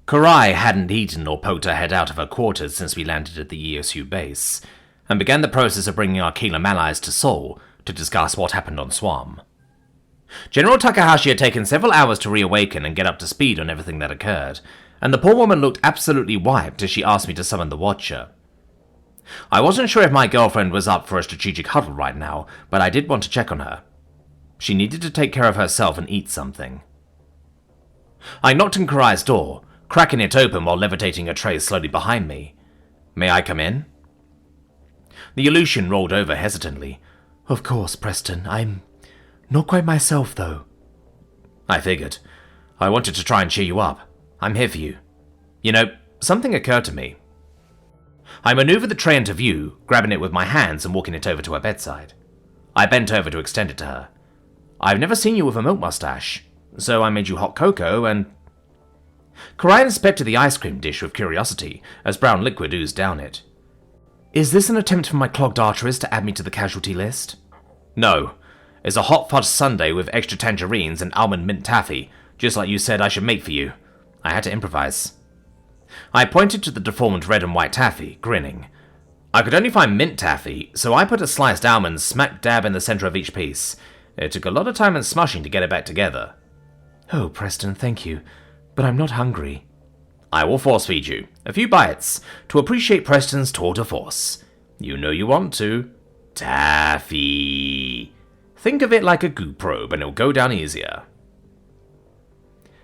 Karai hadn't eaten or poked her head out of her quarters since we landed at the ESU base, and began the process of bringing our Keelam allies to Seoul to discuss what happened on Swam. General Takahashi had taken several hours to reawaken and get up to speed on everything that occurred, and the poor woman looked absolutely wiped as she asked me to summon the Watcher. I wasn't sure if my girlfriend was up for a strategic huddle right now, but I did want to check on her. She needed to take care of herself and eat something. I knocked on Karai's door, cracking it open while levitating a tray slowly behind me. "May I come in?" The Aleutian rolled over hesitantly. "Of course, Preston. I'm not quite myself, though." I figured. I wanted to try and cheer you up. I'm here for you. You know, something occurred to me. I maneuvered the tray into view, grabbing it with my hands and walking it over to her bedside. I bent over to extend it to her. "I've never seen you with a milk mustache, so I made you hot cocoa and..." Karai inspected the ice cream dish with curiosity as brown liquid oozed down it. "Is this an attempt from my clogged arteries to add me to the casualty list?" "No. It's a hot fudge sundae with extra tangerines and almond mint taffy, just like you said I should make for you. I had to improvise." I pointed to the deformed red and white taffy, grinning. I could only find mint taffy, so I put a sliced almond smack dab in the center of each piece. It took a lot of time and smushing to get it back together. "Oh, Preston, thank you, but I'm not hungry." "I will force feed you. A few bites, to appreciate Preston's tour de force. You know you want to. Taffy. Think of it like a goo probe and it'll go down easier."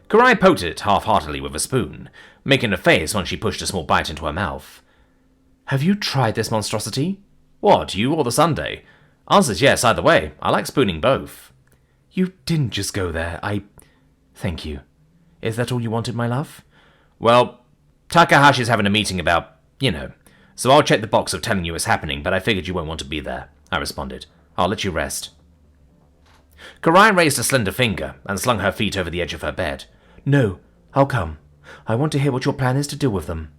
Karai poked it half-heartedly with a spoon, making a face when she pushed a small bite into her mouth. "Have you tried this monstrosity?" "What, you or the sundae?" "Answer's yes, either way. I like spooning both." "You didn't just go there. Thank you. Is that all you wanted, my love?" "Well, Takahashi's having a meeting about, so I'll check the box of telling you it's happening, but I figured you won't want to be there," I responded. "I'll let you rest." Karai raised a slender finger and slung her feet over the edge of her bed. "No, I'll come. I want to hear what your plan is to deal with them."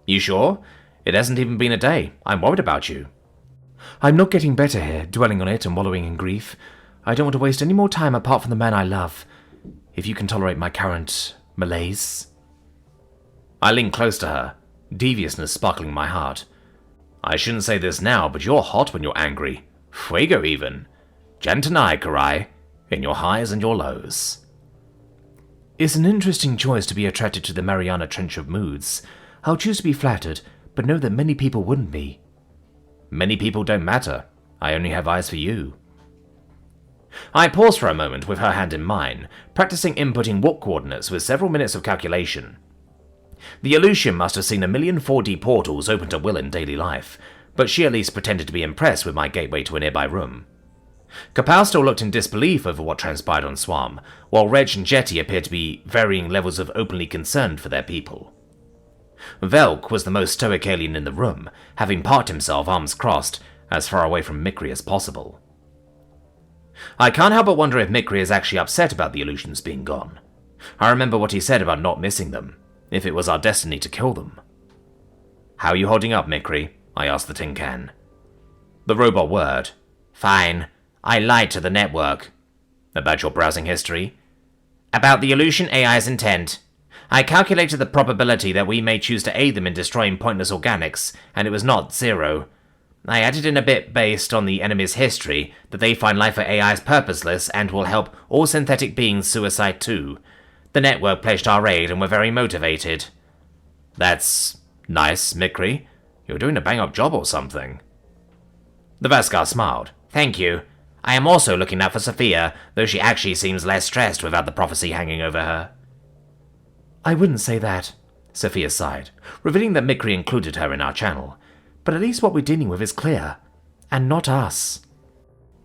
"You sure? It hasn't even been a day. I'm worried about you." "I'm not getting better here, dwelling on it and wallowing in grief. I don't want to waste any more time apart from the man I love. If you can tolerate my current malaise." I leaned close to her, deviousness sparkling in my heart. "I shouldn't say this now, but you're hot when you're angry. Fuego even. Jantanai, Karai, in your highs and your lows." "It's an interesting choice to be attracted to the Mariana Trench of moods. I'll choose to be flattered, but know that many people wouldn't be." "Many people don't matter. I only have eyes for you." I paused for a moment with her hand in mine, practicing inputting warp coordinates with several minutes of calculation. The Aleutian must have seen a million 4D portals open to Will in daily life, but she at least pretended to be impressed with my gateway to a nearby room. Kapow still looked in disbelief over what transpired on Swam, while Reg and Jetty appeared to be varying levels of openly concerned for their people. Velk was the most stoic alien in the room, having parked himself, arms crossed, as far away from Mikri as possible. I can't help but wonder if Mikri is actually upset about the illusions being gone. I remember what he said about not missing them, if it was our destiny to kill them. "How are you holding up, Mikri?" I asked the tin can. The robot whirred. "Fine. I lied to the network." "About your browsing history?" "About the Aleutian AI's intent. I calculated the probability that we may choose to aid them in destroying pointless organics, and it was not 0. I added in a bit based on the enemy's history, that they find life for AIs purposeless and will help all synthetic beings suicide too. The network pledged our aid and were very motivated." "That's nice, Mikri. You're doing a bang-up job or something." The Vaskar smiled. "Thank you. I am also looking out for Sophia, though she actually seems less stressed without the prophecy hanging over her." "I wouldn't say that," Sophia sighed, revealing that Mikri included her in our channel. "But at least what we're dealing with is clear. And not us."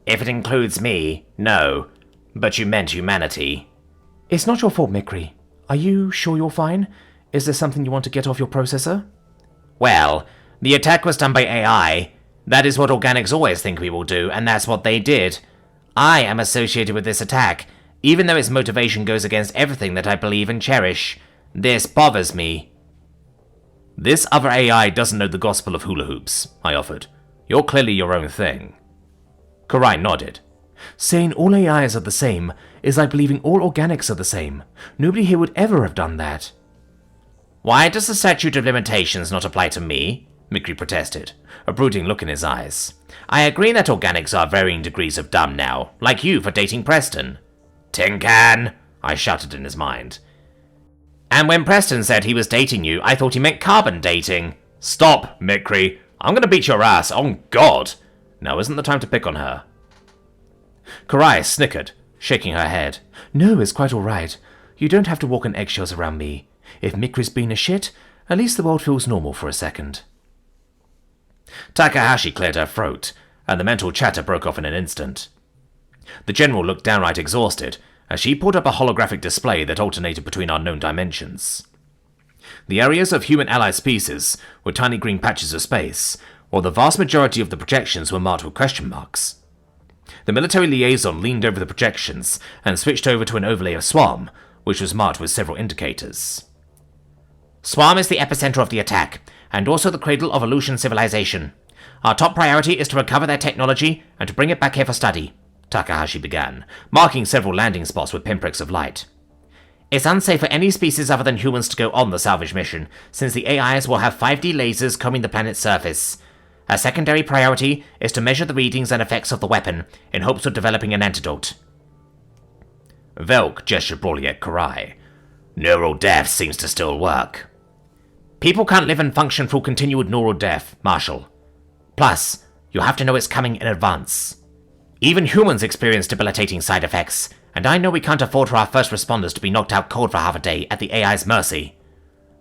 "If it includes me, no. But you meant humanity." "It's not your fault, Mikri. Are you sure you're fine? Is there something you want to get off your processor?" "Well, the attack was done by AI. That is what organics always think we will do, and that's what they did. I am associated with this attack, even though its motivation goes against everything that I believe and cherish. This bothers me." "This other AI doesn't know the gospel of hula hoops," I offered. "You're clearly your own thing." Karai nodded. "Saying all AIs are the same is like believing all organics are the same. Nobody here would ever have done that." Why does the statute of limitations not apply to me? Mikri protested, a brooding look in his eyes. I agree that organics are varying degrees of dumb now, like you for dating Preston. Tin can! I shouted in his mind. And when Preston said he was dating you, I thought he meant carbon dating. Stop, Mikri. I'm gonna beat your ass, on God! Now isn't the time to pick on her. Karai snickered, shaking her head. No, it's quite all right. You don't have to walk on eggshells around me. If Mikri's been a shit, at least the world feels normal for a second. Takahashi cleared her throat, and the mental chatter broke off in an instant. The general looked downright exhausted as she pulled up a holographic display that alternated between our known dimensions. The areas of human allied species were tiny green patches of space, while the vast majority of the projections were marked with question marks. The military liaison leaned over the projections and switched over to an overlay of Swam, which was marked with several indicators. Swam is the epicenter of the attack, and also the cradle of Aleutian civilization. Our top priority is to recover their technology and to bring it back here for study, Takahashi began, marking several landing spots with pinpricks of light. It's unsafe for any species other than humans to go on the salvage mission, since the AIs will have 5D lasers combing the planet's surface. A secondary priority is to measure the readings and effects of the weapon, in hopes of developing an antidote. Velk gestured broadly at Karai. Neural death seems to still work. People can't live and function through continued neural death, Marshal. Plus, you have to know it's coming in advance. Even humans experience debilitating side effects, and I know we can't afford for our first responders to be knocked out cold for half a day at the AI's mercy.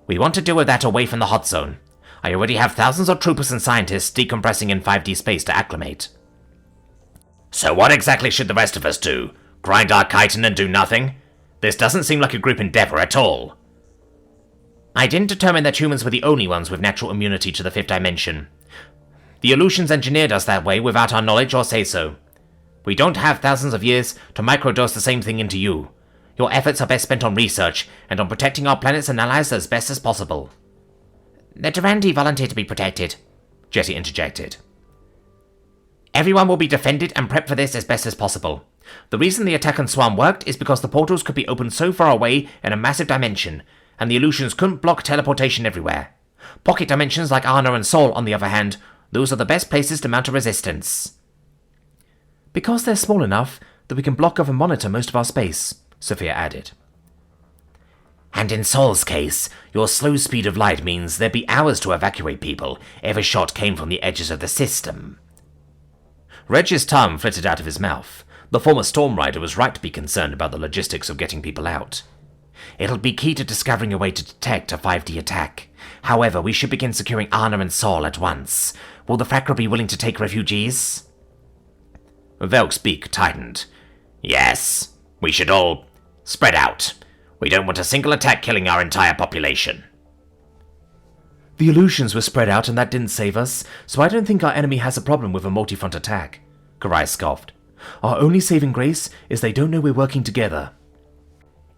We want to deal with that away from the hot zone. I already have thousands of troopers and scientists decompressing in 5D space to acclimate. So what exactly should the rest of us do? Grind our chitin and do nothing? This doesn't seem like a group endeavor at all. I didn't determine that humans were the only ones with natural immunity to the fifth dimension. The Aleutians engineered us that way without our knowledge or say-so. We don't have thousands of years to microdose the same thing into you. Your efforts are best spent on research and on protecting our planets and allies as best as possible. The Durandi volunteered to be protected, Jessie interjected. Everyone will be defended and prepped for this as best as possible. The reason the attack on Swam worked is because the portals could be opened so far away in a massive dimension, and the Aleutians couldn't block teleportation everywhere. Pocket dimensions like Arna and Sol, on the other hand, those are the best places to mount a resistance. Because they're small enough that we can block off and monitor most of our space, Sophia added. And in Sol's case, your slow speed of light means there'd be hours to evacuate people if a shot came from the edges of the system. Reg's tongue flitted out of his mouth. The former Storm Rider was right to be concerned about the logistics of getting people out. It'll be key to discovering a way to detect a 5D attack. However, we should begin securing Arna and Sol at once. Will the Fracra be willing to take refugees? Velk's beak tightened. Yes, we should all spread out. We don't want a single attack killing our entire population. The Aleutians were spread out and that didn't save us, so I don't think our enemy has a problem with a multi-front attack, Karai scoffed. Our only saving grace is they don't know we're working together.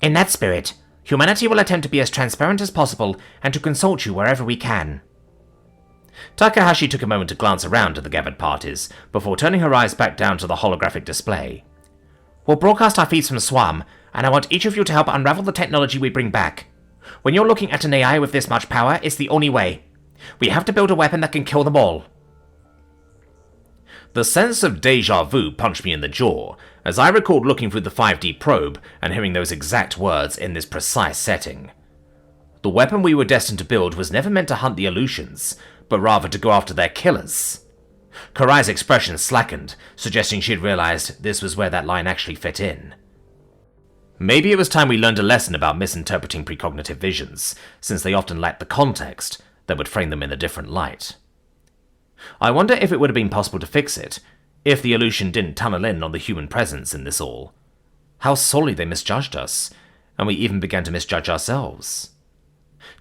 In that spirit, humanity will attempt to be as transparent as possible and to consult you wherever we can. Takahashi took a moment to glance around to the gathered parties before turning her eyes back down to the holographic display. We'll broadcast our feeds from Swam, and I want each of you to help unravel the technology we bring back. When you're looking at an AI with this much power, it's the only way. We have to build a weapon that can kill them all. The sense of déjà vu punched me in the jaw, as I recalled looking through the 5D probe and hearing those exact words in this precise setting. The weapon we were destined to build was never meant to hunt the Aleutians, but rather to go after their killers. Karai's expression slackened, suggesting she had realized this was where that line actually fit in. Maybe it was time we learned a lesson about misinterpreting precognitive visions, since they often lacked the context that would frame them in a different light. I wonder if it would have been possible to fix it, if the Aleutian didn't tunnel in on the human presence in this all. How sorely they misjudged us, and we even began to misjudge ourselves.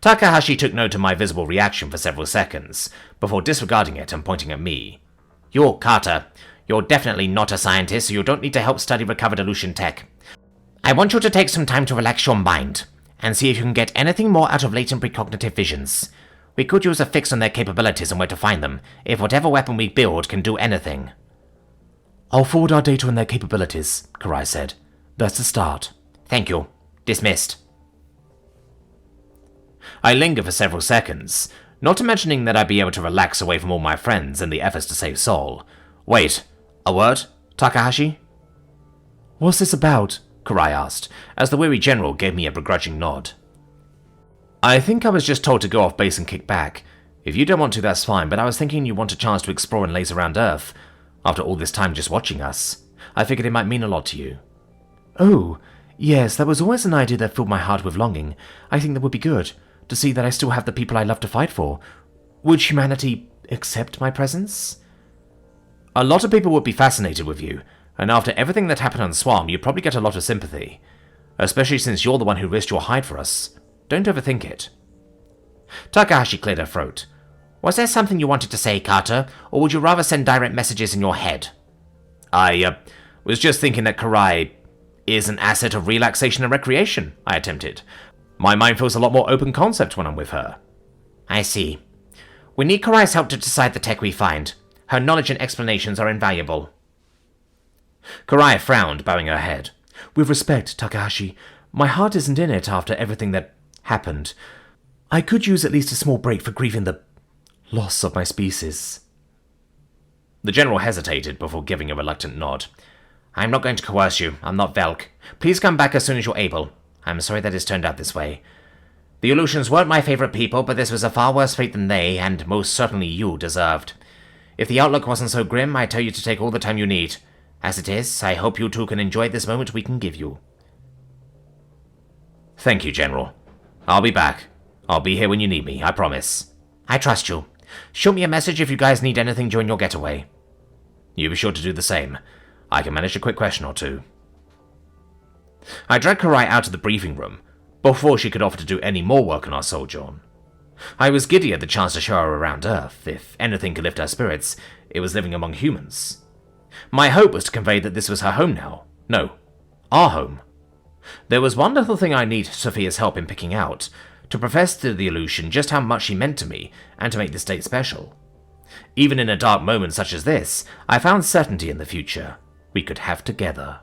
Takahashi took note of my visible reaction for several seconds, before disregarding it and pointing at me. You're Carter. You're definitely not a scientist, so you don't need to help study recovered Aleutian tech. I want you to take some time to relax your mind, and see if you can get anything more out of latent precognitive visions. We could use a fix on their capabilities and where to find them, if whatever weapon we build can do anything. I'll forward our data on their capabilities, Karai said. That's a start. Thank you. Dismissed. I linger for several seconds, not imagining that I'd be able to relax away from all my friends in the efforts to save Sol. Wait, a word, Takahashi? What's this about? Karai asked, as the weary general gave me a begrudging nod. I think I was just told to go off base and kick back. If you don't want to, that's fine, but I was thinking you want a chance to explore and laze around Earth. After all this time just watching us, I figured it might mean a lot to you. Oh, yes, that was always an idea that filled my heart with longing. I think that would be good, to see that I still have the people I love to fight for. Would humanity accept my presence? A lot of people would be fascinated with you, and after everything that happened on Swam, you'd probably get a lot of sympathy. Especially since you're the one who risked your hide for us. Don't overthink it. Takahashi cleared her throat. Was there something you wanted to say, Carter, or would you rather send direct messages in your head? I was just thinking that Karai is an asset of relaxation and recreation, I attempted. My mind feels a lot more open concept when I'm with her. I see. We need Karai's help to decide the tech we find. Her knowledge and explanations are invaluable. Karai frowned, bowing her head. With respect, Takahashi, my heart isn't in it after everything that happened. I could use at least a small break for grieving the loss of my species. The general hesitated before giving a reluctant nod. I'm not going to coerce you. I'm not Velk. Please come back as soon as you're able. I'm sorry that it's turned out this way. The Aleutians weren't my favorite people, but this was a far worse fate than they, and most certainly you, deserved. If the outlook wasn't so grim, I'd tell you to take all the time you need. As it is, I hope you two can enjoy this moment we can give you. Thank you, General. I'll be back. I'll be here when you need me, I promise. I trust you. Shoot me a message if you guys need anything during your getaway. You be sure to do the same. I can manage a quick question or two. I dragged Karai out of the briefing room, before she could offer to do any more work on our sojourn. I was giddy at the chance to show her around Earth. If anything could lift her spirits, it was living among humans. My hope was to convey that this was her home now. No, our home. There was one little thing I needed Sophia's help in picking out, to profess to the illusion just how much she meant to me, and to make this date special. Even in a dark moment such as this, I found certainty in the future we could have together.